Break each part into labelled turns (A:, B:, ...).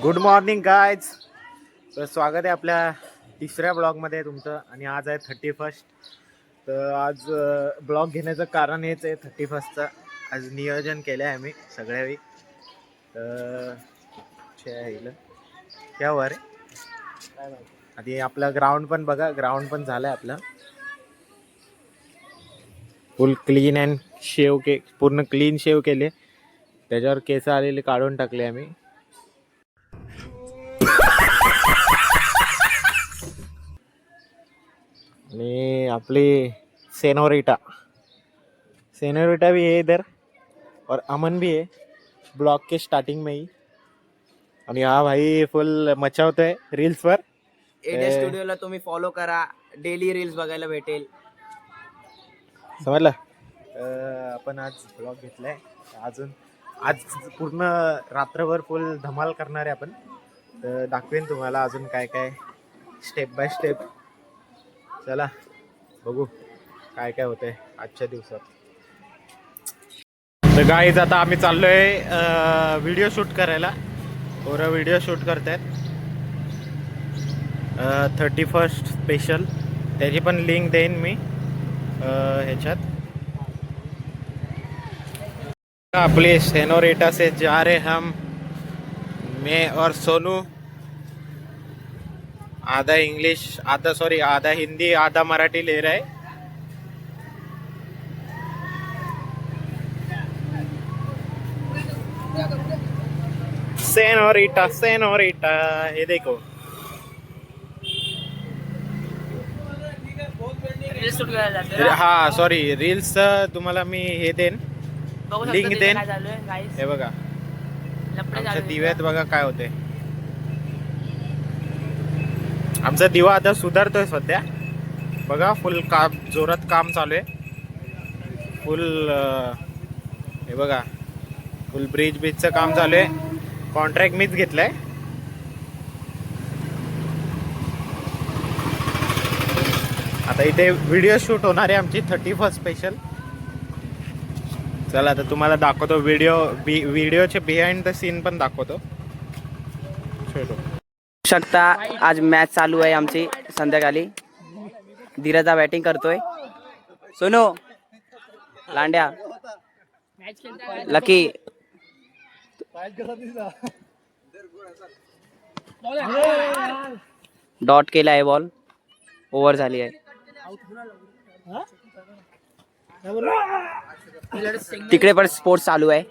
A: Good morning guys. तर स्वागत आहे आपल्या तिसऱ्या ब्लॉगमध्ये तुमचं. आणि आज आहे 31. तर आज ब्लॉग घेण्याचं कारण हेच आहे, 31चं आज नियोजन केलं आहे आम्ही सगळ्यावेळी. तर त्यावर आधी आपलं ग्राउंड पण बघा, ग्राउंड पण झालं आहे आपलं फुल क्लीन अँड शेव पूर्ण क्लीन शेव केले. त्याच्यावर केस आलेले काढून टाकले आम्ही. आणि आपली सेनोरिटा भी है इधर और अमन भी है ब्लॉग के स्टार्टिंग में ही. आणि हा भाई फुल मचावतोय रील्स वर.
B: एडे स्टुडिओला तुम्ही फॉलो करा, डेली रील्स बघायला भेटेल.
A: समजलं. आपण आज ब्लॉग घेतलाय. आज पूर्ण रात्रभर फुल धमाल करणार आहे आपण. तर दाखवेन तुम्हाला अजून काय काय स्टेप बाय स्टेप. चला बघू काय काय होतंय आजच्या दिवसात. तर गाईज आता आम्ही चाललोय व्हिडिओ शूट करायला. पोरं व्हिडिओ शूट करतायत 31 स्पेशल. त्याची पण लिंक देईन मी ह्याच्यात. अपने सेनोरिटा से जा रहे हम, मैं और सोनू. आधा इंग्लिश आधा हिंदी आधा मराठी ले रहा है. सेनोरिटा ये देखो. हा सॉरी रील्स तुम्हाला मी हे देन, लिंक देन. हे बघा आमच्या दिव्यात बघा काय होते. आमचा दिवा आता सुधारतोय सध्या बघा. फुल काम जोरात काम चालू आहे. फुल हे बघा फुल ब्रिजचं काम चालू आहे. कॉन्ट्रॅक्ट मीच घेतलाय. आता इथे व्हिडिओ शूट होणार आहे आमची 31 स्पेशल. चला आता तुम्हाला दाखवतो व्हिडिओचे बिहाइंड द सीन पण दाखवतो.
B: शकता आज मॅच चालू आहे आमची संध्याकाळी. धीरजा बॅटिंग करतोय. सोनू लांड्या लकी डॉट केला आहे. बॉल ओव्हर झाली आहे. तिकडे पण स्पोर्ट्स चालू आहे.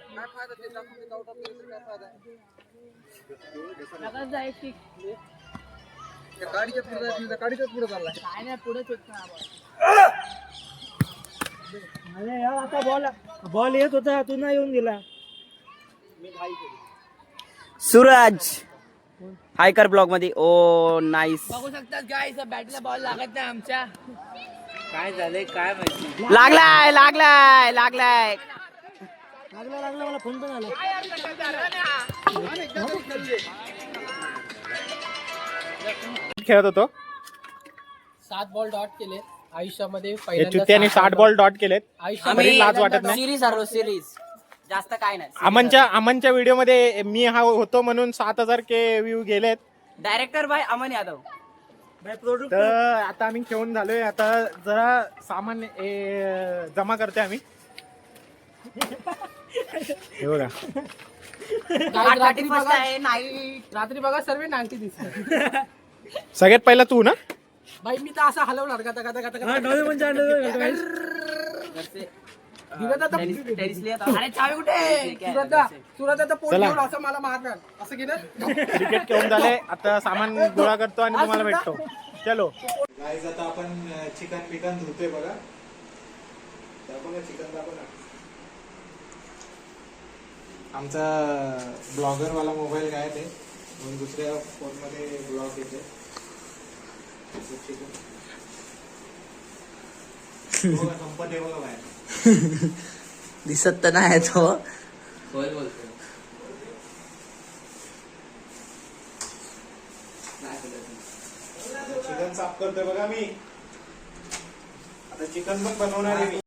C: बॉल येत होता, तू नाही येऊन गेला.
B: सूरज हायकर ब्लॉक मध्ये. ओ नाईस.
C: बघू शकतात गाईस, बॅटला बॉल लागत नाही आमच्या. काय झालंय काय माहिती.
B: लागलाय
C: लागला मला फोन पण आला.
A: खेळत होतो.
C: 7 बॉल डॉट केले आयुष्यामध्ये.
A: चुत्याने 60 बॉल डॉट केलेत.
B: आम्ही
A: लाज वाटत नाही.
B: सिरीज हरलो सिरीज. जास्त काय नाही.
A: अमनच्या व्हिडिओ मध्ये मी हा होतो म्हणून 7000 के व्ह्यू गेलेत.
B: Director by Aman Yadav.
A: तर आता आम्ही खेळून झालोय. आता जरा सामान जमा करतोय आम्ही. हे बघा
C: रात्री बघा सर्व नाईन्टी दिसत.
A: सगळ्यात पहिला तू ना
C: बाई. मी तर असं हलवणार गाता अरे चावी कुठे. सुरत पोट घेऊन असं मला मारणार असं केलं.
A: क्रिकेट खेळून झाले. आता सामान गोळा करतो आणि तुम्हाला भेटतो. चलो गाईज आता आपण चिकन धुतोय बघा. चिकन दाखव ना. आमचा ब्लॉगर वाला मोबाईल काय ते म्हणून दुसऱ्या फोन मध्ये ब्लॉग येते. संपत आहे बघा बाहेर.
B: दिसत तर नाही तो.
A: चिकन साफ करतोय बघा मी. आता चिकन पण बनवणार आहे मी.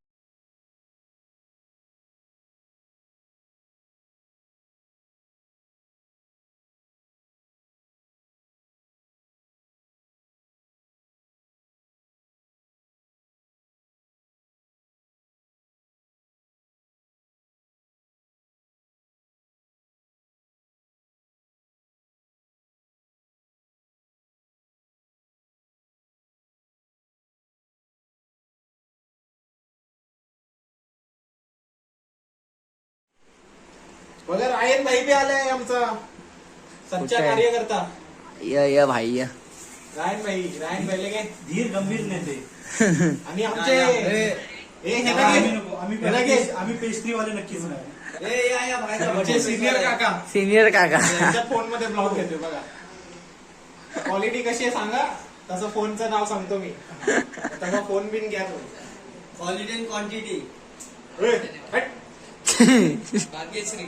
A: बघा रायन भाई बी आलाय आमचा सच्चा
B: कुठे आहे?
A: कार्यकर्ता.
B: ये भाई ये.
A: रायन भाई लगे
D: धीर गंभीर नेते
A: आणि आमचे
D: आम्ही पेस्ट्रीवाले नक्कीच नाही.
A: आमचे सिनियर काका
B: सिनियर काका.
A: त्यांच्या फोन मध्ये ब्लॉग घेतोय बघा. क्वालिटी कशी आहे सांगा, तसं फोनचं नाव सांगतो मी. तेव्हा फोन बिन घ्या तुम्ही.
C: Quality and quantity.
A: ए, हट.
C: भाग्यश्री.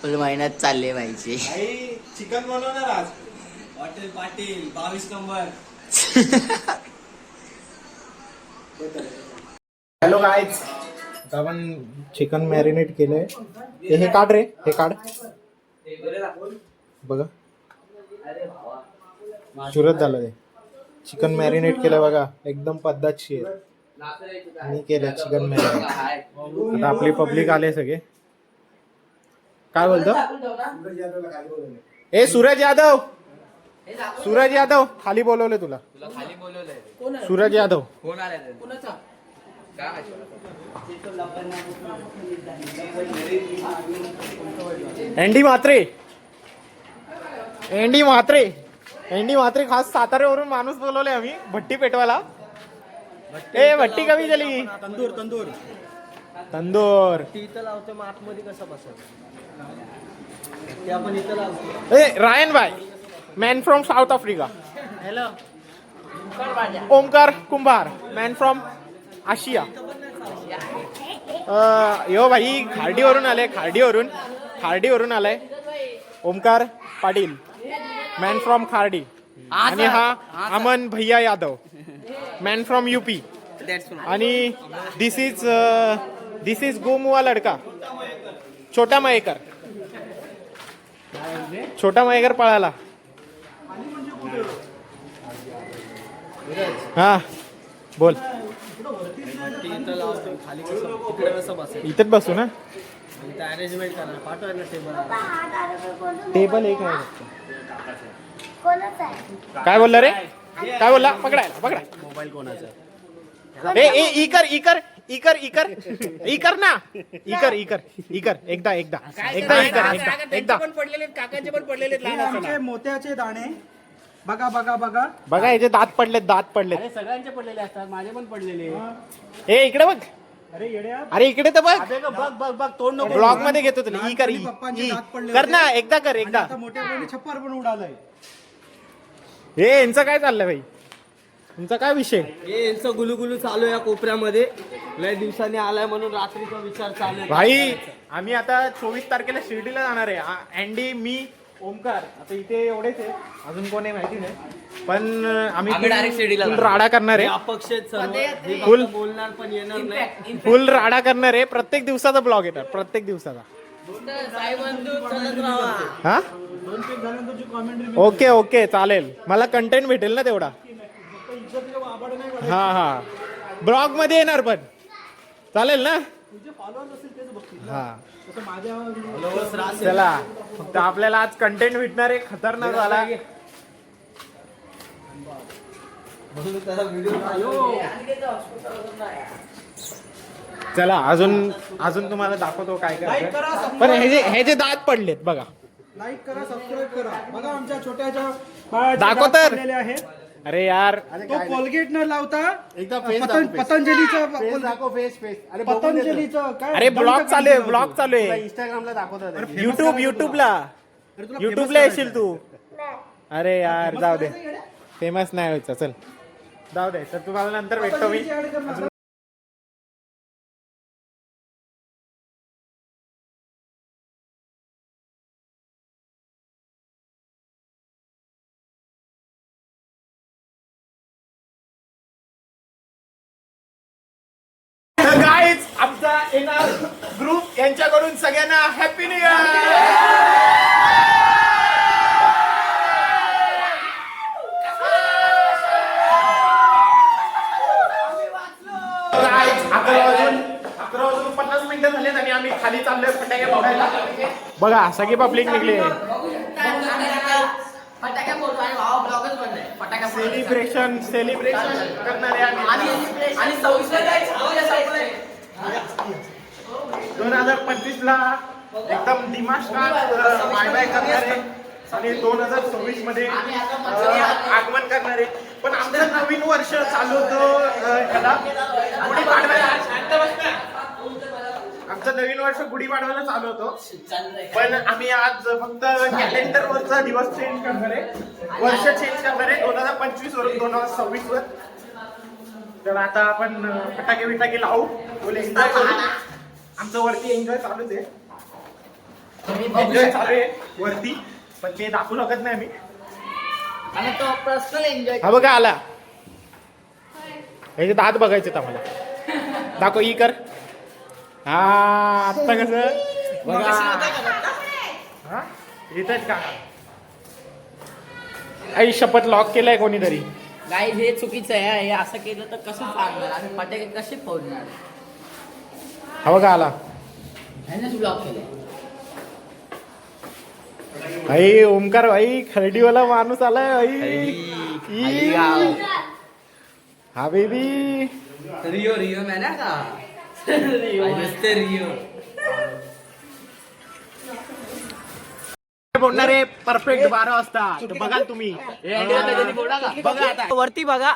B: फुल मेहनत चालली पाहिजे.
A: आई चिकन बनवणार आज.
C: हॉटेल पाटील 22 नंबर.
A: हॅलो गाईज, आपण चिकन मॅरिनेट केलंय. हे काढ रे, हे काढ बघा. चुरत झालं ते. चिकन मॅरिनेट केलं बघा, एकदम पद्धतशीर मी केलं चिकन मॅरिनेट. आता आपली पब्लिक आले सगळे. काय बोलतो ए सूरज यादव, सूरज यादव खाली बोलवले तुला.
B: खाली बोलवलंय.
A: सूरज यादव
B: कोण आलाय?
C: कोणाचा?
A: एंडी म्हात्रे, एंडी म्हात्रे, एंडी म्हात्रे खास साताऱ्यावरून माणूस बोलवले आम्ही भट्टी पेटवायला. ए भट्टी कमी झाली.
D: तंदूर तंदूर
A: तंदूर.
C: इथं लावतो मग आतमध्ये कसं बसत ते आपण इथं लावतो.
A: ए रायन भाई, man from South Africa.
C: Hello.
A: Omkar Kumbhar, man from Asia. Yo भाई खार्डीवरून आले, खार्डीवरून आलाय. Omkar Patil, man from Khardi. आणि हा अमन भैया यादव, मॅन फ्रॉम यूपी. आणि दिस इज गोमुआ लडका, छोटा मयेकर. छोटा मयेकर पळाला. हा बोल.
C: इथं लावतो खाली कसं तिकडे कसं बसेल.
A: इथेच बसू ना.
C: इथं अरेंजमेंट करणार पाठवाय ना टेबल.
A: टेबल एक आहे फक्त. काय बोलला रे, काय बोलला? पकडायला पकडा.
D: मोबाईल कोणाचा?
A: ए ए इकर इकर इकर इकर इकर ना, इकर इकर इकर. एकदा एकदा एकदा इकर एकदा.
C: पण पडलेले काकांचे पण पडलेले
D: आमचे मोत्याचे दाणे बघा बघा बघा.
A: बघा याचे दात पडलेत, दात पडलेत.
C: अरे सगळ्यांचे पडलेले असतात, माझे पण पडलेले.
A: ए इकडे बघ,
D: अरे येड्या,
A: अरे इकडे तर बघ.
D: बघ बघ बघ तोंड नको.
A: ब्लॉग मध्ये घेतो तुला. ई कर, ई
D: पप्पांचे दात पडले
A: कर ना,
D: होते.
A: एकदा कर, एकदा.
D: आता मोठ्या मुलाने छप्पर पण उडालंय.
A: हे यांचं काय चाललंय भाई, तुमचा काय विषय?
C: हे यांचं गुलुगुलू चालू आहे या कोपऱ्यामध्ये. लय दिवसांनी आलाय म्हणून रात्रीचा विचार चालू आहे.
A: भाई आम्ही आता 24 तारखेला शिर्डीला जाणार आहे. अँडी, मी, ओमकार. आता इथे एवढेच आहे, अजून कोण आहे माहिती नाही. पण आम्ही
B: direct शिर्डीला
A: फुल
B: जाणार.
A: राडा करणार
C: हे
A: आहे.
C: अपक्ष आहेत सर्व. हे
A: फुल-
C: फक्त बोलणार पण येणार नाही.
A: फुल राडा करणार आहे. प्रत्येक दिवसाचा ब्लॉग येणार, प्रत्येक दिवसाचा. हा ओके ओके चालेल. मला कंटेंट भेटेल ना तेवढा. हा हा ब्लॉग मध्ये येणार पण चालेल ना. हा चला, फक्त आपल्याला आज कंटेंट भेटणार आहे खतरनाक वाला. चला अजून अजून तुम्हाला दाखवतो काय
D: लाईक करा,
A: करायचं.
D: सबस्क्राईब
A: पण हे जे दात पडलेत बघा.
D: लाईक करा, सबस्क्राईब करा. बघा आमच्या छोट्याच्या बाळाचे
A: दाखव
D: दात
A: तर.
D: पडलेले आहेत.
A: अरे यार,
D: तो कोलगेट न लावता
A: एकदा
D: पतंजलीचं काय
A: अरे ब्लॉग
D: दंत
A: चालू आहे,
D: काढून
A: ब्लॉग चालू आहे.
D: इंस्टाग्रामला दाखवतात.
A: युट्यूबला येशील तू. अरे यार जाऊ दे, फेमस नाही व्हायचं. चल जाऊ दे. तर तुम्हाला नंतर भेटतो मी. तर गाईज आमचा येणार ग्रुप यांच्याकडून सगळ्यांना हॅपी न्यू इयर. अकरा वाजून 50 मिनिटं झालेत आणि आम्ही खाली चाललोय फटाके फोडायला. बघा सगळी पब्लिक निघली.
B: फटाक्या बोलतो आणि भावा ब्लॉगच बनलाय. फटाक्या
A: सेलिब्रेशन करणारे आम्ही.
B: आणि 26
A: 2025 ला एकदम दिमाग बाय बाय करणार आहे आणि 2026 मध्ये आगमन करणार आहे. पण आमचं नवीन वर्ष चालू होतं ह्याला गुढीपाडव्याला. आमचं नवीन वर्ष गुढीपाडव्याला चालू होतो, पण आम्ही आज फक्त कॅलेंडर वरचा दिवस चेंज करणार आहे, वर्ष चेंज करणार आहे 2025 वरून 2026 वर. तर आता आपण फटाके बिटाके लावू, फुल एन्जॉय करू. आमचं वरती एन्जॉय चालूच आहे, एन्जॉय चालू आहे वरती, पण ते दाखवू शकत नाही आम्ही.
B: आणि तो पर्सनल एन्जॉय.
A: हा बघा आला, याचे दात बघायचे आम्हाला. दाखव ई कर. हा आता कसं बघा. हा इथंच का आई शपथ लॉक केलाय कोणीतरी.
B: गाईज हे चुकीचं आहे. हे असं केलं तर कसं चालणार? आम्ही फटाके कसे फोडणार?
A: हा बघा आला.
B: ह्यानेच ब्लॉक केलंय.
A: भाई ओमकार भाई खरडीवाला माणूस आलाय भाई. ई. हा बेबी
B: रिओ रिओ मैंने का रिओ
A: बोलणार आहे परफेक्ट 12 वाजता. तर बघाल तुम्ही.
B: बघा आता वरती बघा.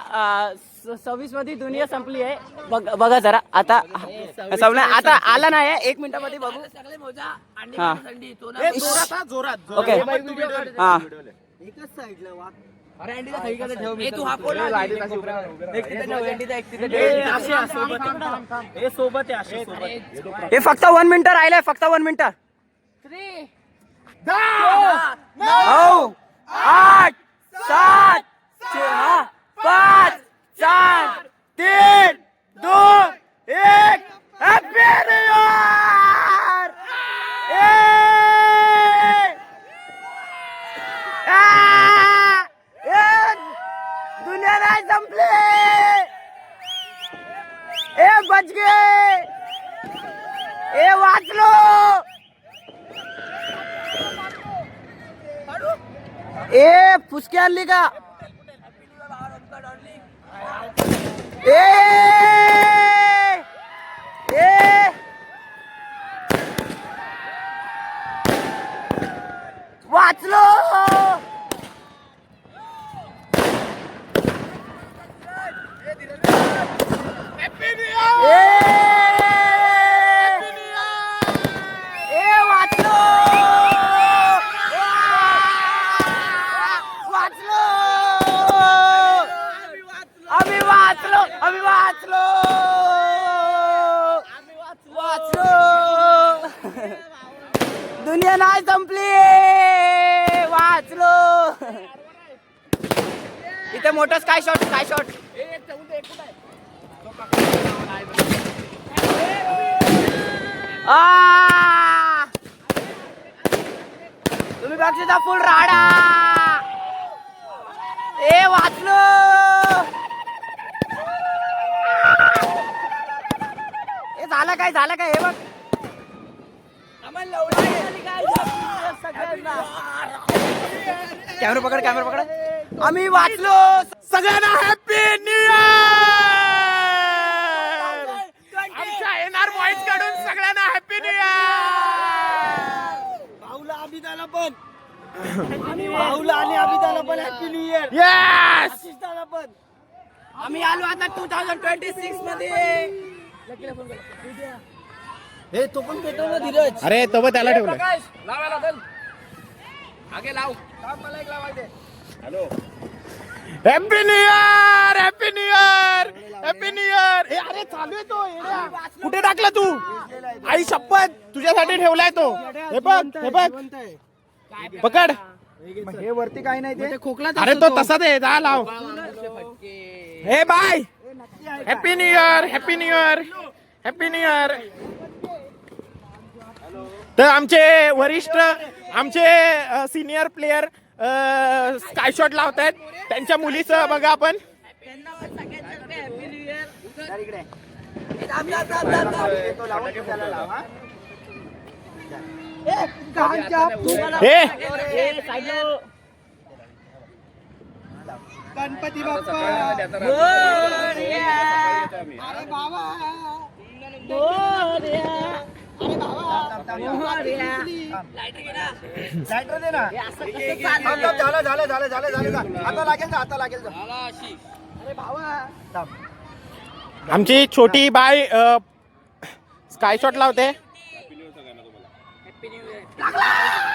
B: 26 मध्ये दुनिया संपली आहे. बघा जरा आता संपला. आता आला नाही 1 मिनिटामध्ये बघू. हा
A: जोरात जोरात.
B: ओके हा हे फक्त 1 मिनिट राहिलंय. फक्त 1 मिनिट. 9 8 7 6 5 4 3 2 1 happy new year. दुनिया नाही संपली. ए बच गे. ए वाचलो. ए पुसकी आणली का? ए ए वाचलो. दुनिया नाही संपली. वाचलो. इथे मोठं स्काय शॉट. तुम्ही बघता फुल राडा. ए वाचलो. हे झालं काय हे बघ. कॅमेरा पकड. आम्ही वाचलो.
A: सगळ्यांना हॅपी न्यू इयर. आमच्या एनआर बॉईज कडून सगळ्यांना हॅपी न्यू इयर.
C: भाऊला अभिदाला पण हॅपी न्यू इयर.
A: येस.
C: आशिषदाला पण.
B: आम्ही आलो आता 2026 मध्ये.
C: हे तो पण पेटवलं धीरज.
A: अरे तो त्याला ठेवलं.
C: लावायला चल. आगे लाव. मला एक लावायचे.
A: Happy new year. Happy new year. Happy new year. अरे चालू आहे तो. कुठे टाकला तू? आई शपथ तुझ्यासाठी ठेवलाय तो. हे बघ पकड.
C: हे वरती काही नाही ते खोकला.
A: अरे तो तसा दे. जा लाव. हे bye. Happy new year. Happy new year. Happy new year. तर आमचे वरिष्ठ आमचे सिनियर प्लेयर स्काय शॉट लावत आहेत. त्यांच्या मुलीचं बघा आपण.
C: गणपती बाप्पा. अरे बाबा. लायटर दे ना. झालं झालं झालं झालं झालं आता लागेल जा आता लागेल जा. अरे भावा
A: आमची छोटी बाय स्काय शॉट लावते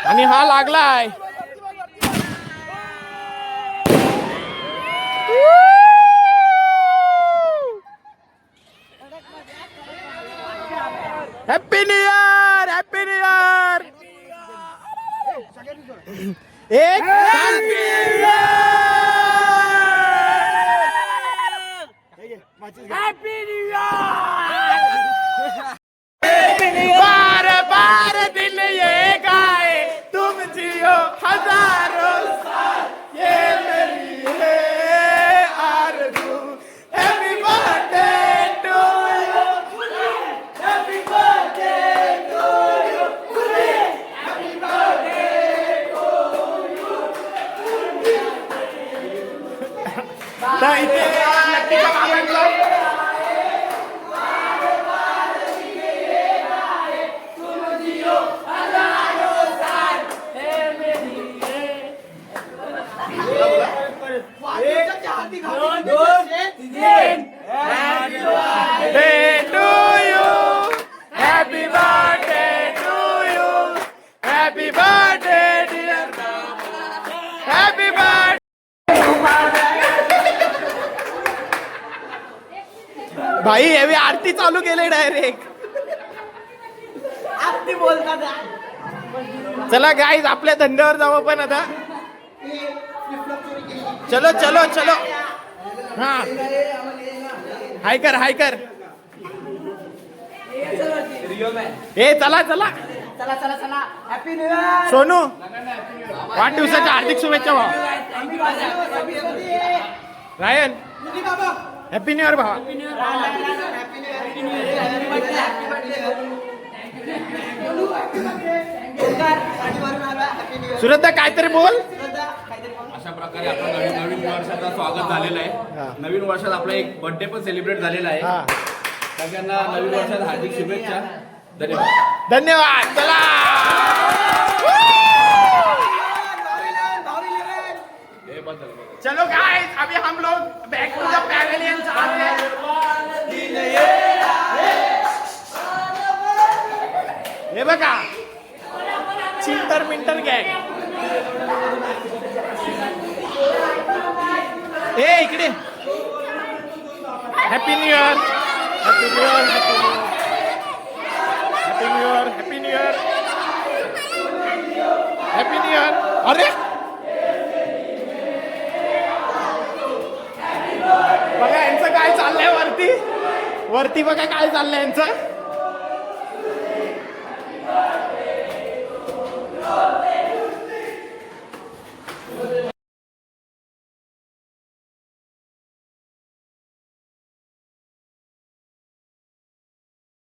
A: आणि हा लागलाय. Happy new year, happy new year. एक बार बार दिन ये गाए तुम जियो हजारों साल ये मेरी है आरज़ू. Happy birthday to you, happy birthday to you, happy birthday to you. इथे नक्कीच्या बाबांचं Birthday to you, happy birthday to you, happy birthday dear Mama, happy birthday. भाई हे आरती चालू केले डायरेक्ट.
B: आरती बोलतात.
A: चला गाईज आपल्या धंद्यावर जाऊ आपण आता. चलो चलो चलो. हा हाय कर हाय कर. ए चला चला.
B: चला चला चला. Happy new year.
A: सोनू वाढदिवसाच्या हार्दिक शुभेच्छा भावा. रायन हॅपी न्यू इयर भावा. सुरत काहीतरी बोल.
E: अशा प्रकारे आपलं नवीन वर्षाचं स्वागत झालेलं आहे. नवीन वर्षात आपला एक बर्थडे पण सेलिब्रेट झालेला आहे.
A: हा
E: सगळ्यांना नवीन वर्षात हार्दिक शुभेच्छा. धन्यवाद.
A: धन्यवाद. चला चलो गाइस अभी हम लोग बैक टू द पैवेलियन जा रहे हैं. हे बघा चिंटर मिंटर गँग. ए इकडे happy new year, happy new year, happy new year, happy new year, happy new year. अरे बघा यांचं काय चाललंय वरती वरती. बघा काय चाललंय यांचं.